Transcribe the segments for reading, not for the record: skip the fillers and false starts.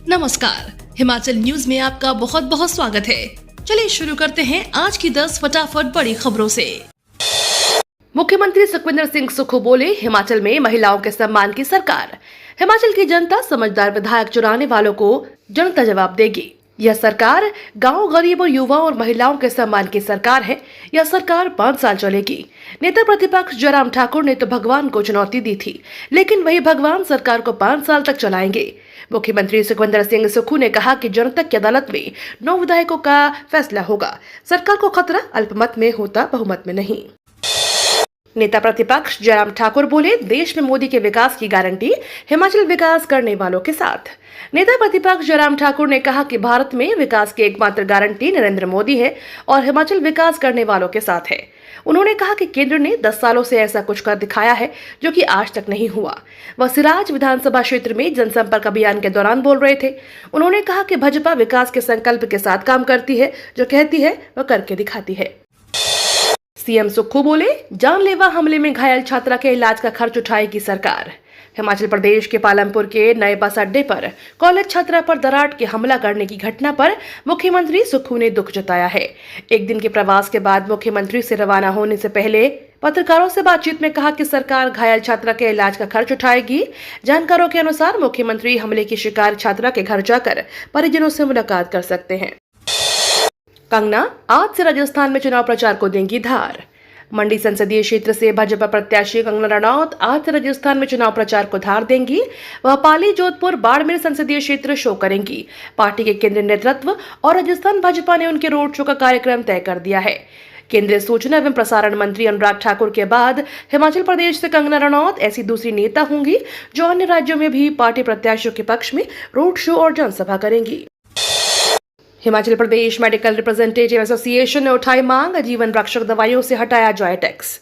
नमस्कार, हिमाचल न्यूज में आपका बहुत बहुत स्वागत है। चलिए शुरू करते हैं आज की 10 फटाफट बड़ी खबरों से। मुख्यमंत्री सुखविंदर सिंह सुक्खू बोले, हिमाचल में महिलाओं के सम्मान की सरकार। हिमाचल की जनता समझदार विधायक चुनाने वालों को जनता जवाब देगी। यह सरकार गांव, गरीब और युवाओं और महिलाओं के सम्मान की सरकार है। यह सरकार 5 साल चलेगी। नेता प्रतिपक्ष जयराम ठाकुर ने तो भगवान को चुनौती दी थी, लेकिन वही भगवान सरकार को 5 साल तक चलाएंगे। मुख्यमंत्री सुखविंदर सिंह सुक्खू ने कहा कि जनता की अदालत में 9 विधायकों का फैसला होगा। सरकार को खतरा अल्पमत में होता, बहुमत में नहीं। नेता प्रतिपक्ष जयराम ठाकुर बोले, देश में मोदी के विकास की गारंटी हिमाचल विकास करने वालों के साथ। नेता प्रतिपक्ष जयराम ठाकुर ने कहा कि भारत में विकास की एकमात्र गारंटी नरेंद्र मोदी है और हिमाचल विकास करने वालों के साथ है। उन्होंने कहा कि केंद्र ने 10 सालों से ऐसा कुछ कर दिखाया है जो कि आज तक नहीं हुआ। वह सिराज विधानसभा क्षेत्र में जनसंपर्क अभियान के दौरान बोल रहे थे। उन्होंने कहा कि भाजपा विकास के संकल्प के साथ काम करती है, जो कहती है वह करके दिखाती है। सीएम सुक्खू बोले, जानलेवा हमले में घायल छात्रा के इलाज का खर्च उठाएगी सरकार। हिमाचल प्रदेश के पालमपुर के नए बस अड्डे पर कॉलेज छात्रा पर दराट के हमला करने की घटना पर मुख्यमंत्री सुक्खू ने दुख जताया है। एक दिन के प्रवास के बाद मुख्यमंत्री से रवाना होने से पहले पत्रकारों से बातचीत में कहा कि सरकार घायल छात्रा के इलाज का खर्च उठाएगी। जानकारों के अनुसार मुख्यमंत्री हमले की शिकार छात्रा के घर जाकर परिजनों से मुलाकात कर सकते हैं। कंगना आज से राजस्थान में चुनाव प्रचार को देंगी धार। मंडी संसदीय क्षेत्र से भाजपा प्रत्याशी कंगना रनौत आज से राजस्थान में चुनाव प्रचार को धार देंगी। वह पाली, जोधपुर, बाड़मेर संसदीय क्षेत्र शो करेंगी। पार्टी के केंद्रीय नेतृत्व और राजस्थान भाजपा ने उनके रोड शो का कार्यक्रम तय कर दिया है। केंद्रीय सूचना एवं प्रसारण मंत्री अनुराग ठाकुर के बाद हिमाचल प्रदेश से कंगना रनौत ऐसी दूसरी नेता होंगी जो अन्य राज्यों में भी पार्टी प्रत्याशियों के पक्ष में रोड शो और जनसभा करेंगी। Himachal Pradesh medical representative association ने उठाई मांग, जीवन रक्षक दवाइयों से हटाया जाए tax.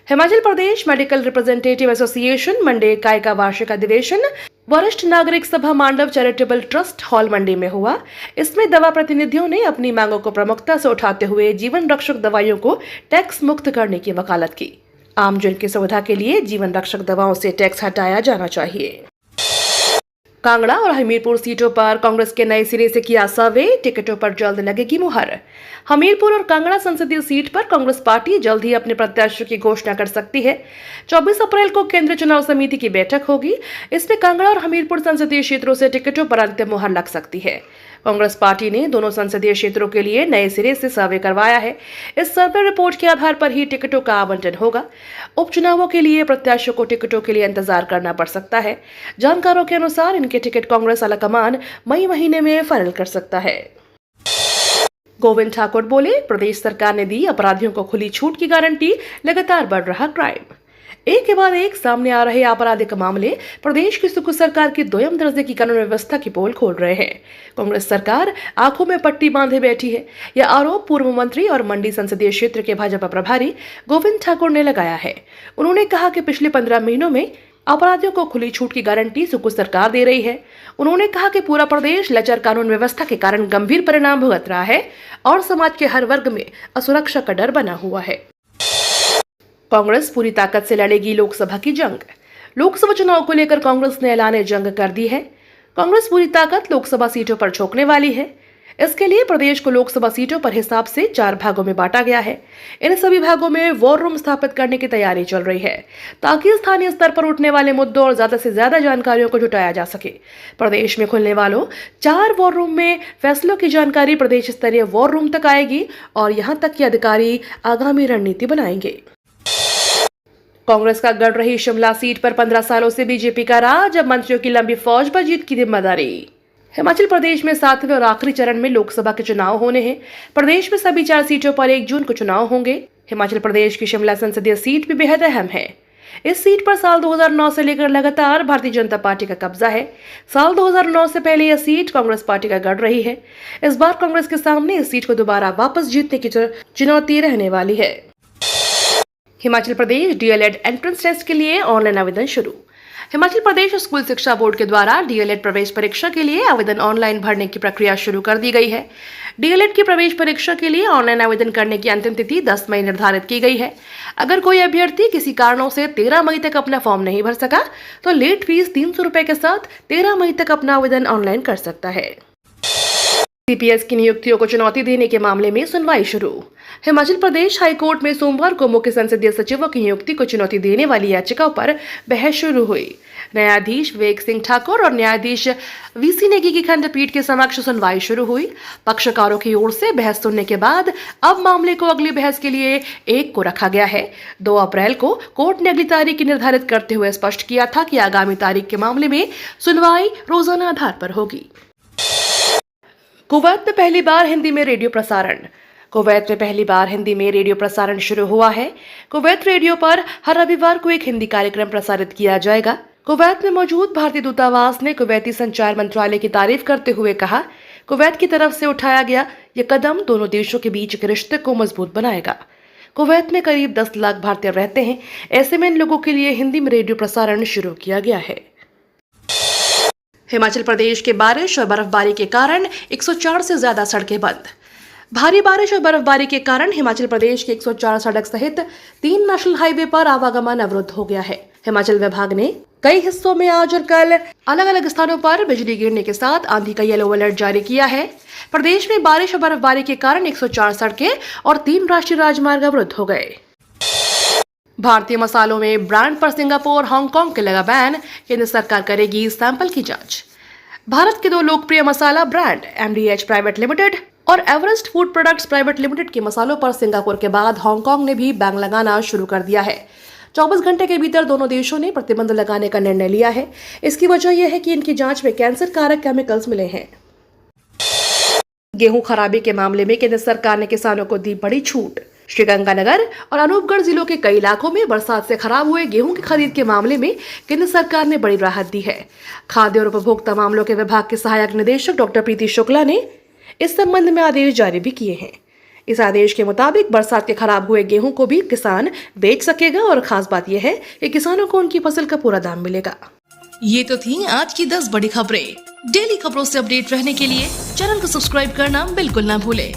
Himachal Pradesh medical representative association मंडी इकाई का वार्षिक अधिवेशन वरिष्ठ नागरिक सभा मांडव चैरिटेबल ट्रस्ट हॉल मंडी में हुआ। इसमें दवा प्रतिनिधियों ने अपनी मांगों को प्रमुखता से उठाते हुए जीवन रक्षक दवाइयों को टैक्स मुक्त करने की वकालत की। आमजन की सुविधा के लिए जीवन रक्षक दवाओं से टैक्स हटाया जाना चाहिए। कांगड़ा और हमीरपुर सीटों पर कांग्रेस के नए सिरे से किया सर्वे, टिकटों पर जल्द लगेगी मुहर। हमीरपुर और कांगड़ा संसदीय सीट पर कांग्रेस पार्टी जल्द ही अपने प्रत्याशियों की घोषणा कर सकती है। 24 अप्रैल को केंद्रीय चुनाव समिति की बैठक होगी। इसमें कांगड़ा और हमीरपुर संसदीय क्षेत्रों से टिकटों पर अंतिम मुहर लग सकती है। कांग्रेस पार्टी ने दोनों संसदीय क्षेत्रों के लिए नए सिरे से सर्वे करवाया है। इस सर्वे रिपोर्ट के आधार पर ही टिकटों का आवंटन होगा। उपचुनावों के लिए प्रत्याशियों को टिकटों के लिए इंतजार करना पड़ सकता है। जानकारों के अनुसार इनके टिकट कांग्रेस आलाकमान मई महीने में फाइनल कर सकता है। गोविंद ठाकुर बोले, प्रदेश सरकार ने दी अपराधियों को खुली छूट की गारंटी, लगातार बढ़ रहा क्राइम। एक के बाद एक सामने आ रहे आपराधिक मामले प्रदेश की सुक्खू सरकार की दोयम दर्जे की कानून व्यवस्था की पोल खोल रहे हैं। कांग्रेस सरकार आंखों में पट्टी बांधे बैठी है। यह आरोप पूर्व मंत्री और मंडी संसदीय क्षेत्र के भाजपा प्रभारी गोविंद ठाकुर ने लगाया है। उन्होंने कहा कि पिछले 15 महीनों में अपराधियों को खुली छूट की गारंटी सुक्खू सरकार दे रही है। उन्होंने कहा कि पूरा प्रदेश लचर कानून व्यवस्था के कारण गंभीर परिणाम भुगत रहा है और समाज के हर वर्ग में असुरक्षा का डर बना हुआ है। कांग्रेस पूरी ताकत से लड़ेगी लोकसभा की जंग। लोकसभा चुनाव को लेकर कांग्रेस ने ऐलान जंग कर दी है। कांग्रेस पूरी ताकत लोकसभा सीटों पर झोंकने वाली है। इसके लिए प्रदेश को लोकसभा सीटों पर हिसाब से 4 भागों में बांटा गया है। इन सभी भागों में वॉर रूम स्थापित करने की तैयारी चल रही है, ताकि स्थानीय स्तर पर उठने वाले मुद्दों और ज्यादा से ज्यादा जानकारियों को जुटाया जा सके। प्रदेश में खुलने वालों 4 वॉर रूम में फैसलों की जानकारी प्रदेश स्तरीय वॉर रूम तक आएगी और यहाँ तक कि अधिकारी आगामी रणनीति बनाएंगे। कांग्रेस का गढ़ रही शिमला सीट पर 15 सालों से बीजेपी का राज, अब मंत्रियों की लंबी फौज पर जीत की जिम्मेदारी। हिमाचल प्रदेश में 7वें और आखिरी चरण में लोकसभा के चुनाव होने हैं। प्रदेश में सभी 4 सीटों पर 1 जून को चुनाव होंगे। हिमाचल प्रदेश की शिमला संसदीय सीट भी बेहद अहम है। इस सीट पर साल 2009 से लेकर लगातार भारतीय जनता पार्टी का कब्जा है। साल 2009 से पहले यह सीट कांग्रेस पार्टी का गढ़ रही है। इस बार कांग्रेस के सामने इस सीट को दोबारा वापस जीतने की चुनौती रहने वाली है। Himachal Pradesh DElEd entrance test के लिए ऑनलाइन आवेदन शुरू। हिमाचल प्रदेश स्कूल शिक्षा बोर्ड के द्वारा डीएलएड प्रवेश परीक्षा के लिए आवेदन ऑनलाइन भरने की प्रक्रिया शुरू कर दी गई है। डीएलएड की प्रवेश परीक्षा के लिए ऑनलाइन आवेदन करने की अंतिम तिथि 10 मई निर्धारित की गई है। अगर कोई अभ्यर्थी किसी कारणों से 13 मई तक अपना फॉर्म नहीं भर सका तो लेट फीस 300 रुपए के साथ 13 मई तक अपना आवेदन ऑनलाइन कर सकता है। सीपीएस की नियुक्तियों को चुनौती देने के मामले में सुनवाई शुरू। हिमाचल प्रदेश हाईकोर्ट में सोमवार को मुख्य संसदीय सचिवों की नियुक्ति को चुनौती देने वाली याचिकाओं पर बहस शुरू हुई। न्यायाधीश विवेक सिंह ठाकुर और न्यायाधीश वीसी नेगी की खंडपीठ के समक्ष सुनवाई शुरू हुई। पक्षकारों की ओर से बहस सुनने के बाद अब मामले को अगली बहस के लिए 1 को रखा गया है। 2 अप्रैल को कोर्ट ने अगली तारीख निर्धारित करते हुए स्पष्ट किया था कि आगामी तारीख के मामले में सुनवाई रोजाना आधार पर होगी। कुवैत में पहली बार हिंदी में रेडियो प्रसारण। कुवैत में पहली बार हिंदी में रेडियो प्रसारण शुरू हुआ है। कुवैत रेडियो पर हर रविवार को एक हिंदी कार्यक्रम प्रसारित किया जाएगा। कुवैत में मौजूद भारतीय दूतावास ने कुवैती संचार मंत्रालय की तारीफ करते हुए कहा, कुवैत की तरफ से उठाया गया यह कदम दोनों देशों के बीच के रिश्ते को मजबूत बनाएगा। कुवैत में करीब 10 लाख भारतीय रहते हैं। ऐसे में इन लोगों के लिए हिंदी में रेडियो प्रसारण शुरू किया गया है। हिमाचल प्रदेश के बारिश और बर्फबारी के कारण 104 से ज्यादा सड़कें बंद। भारी बारिश और बर्फबारी के कारण हिमाचल प्रदेश के 104 सड़क सहित 3 नेशनल हाईवे पर आवागमन अवरुद्ध हो गया है। हिमाचल विभाग ने कई हिस्सों में आज और कल अलग अलग स्थानों पर बिजली गिरने के साथ आंधी का येलो अलर्ट जारी किया है। प्रदेश में बारिश और बर्फबारी के कारण 104 सड़कें और 3 राष्ट्रीय राजमार्ग अवरुद्ध हो गए। भारतीय मसालों में ब्रांड पर सिंगापुर और हांगकांग के लगा बैन, केंद्र सरकार करेगी सैंपल की जांच। भारत के 2 लोकप्रिय मसाला ब्रांड एमडीएच प्राइवेट लिमिटेड और Everest food products private limited के मसालों पर सिंगापुर के बाद हांगकांग ने भी बैन लगाना शुरू कर दिया है। 24 घंटे के भीतर दोनों देशों ने प्रतिबंध लगाने का निर्णय लिया है। इसकी वजह यह है कि इनकी जांच में कैंसर कारक केमिकल्स मिले हैं। गेहूं खराबी के मामले में केंद्र सरकार ने किसानों को दी बड़ी छूट। श्रीगंगानगर और अनूपगढ़ जिलों के कई इलाकों में बरसात से खराब हुए गेहूं की खरीद के मामले में केंद्र सरकार ने बड़ी राहत दी है। खाद्य और उपभोक्ता मामलों के विभाग के सहायक निदेशक डॉक्टर प्रीति शुक्ला ने इस संबंध में आदेश जारी भी किए हैं। इस आदेश के मुताबिक बरसात के खराब हुए गेहूं को भी किसान बेच सकेगा और खास बात यह है कि किसानों को उनकी फसल का पूरा दाम मिलेगा। ये तो थी आज की 10 बड़ी खबरें। डेली खबरों से अपडेट रहने के लिए चैनल को सब्सक्राइब करना बिल्कुल ना भूलें।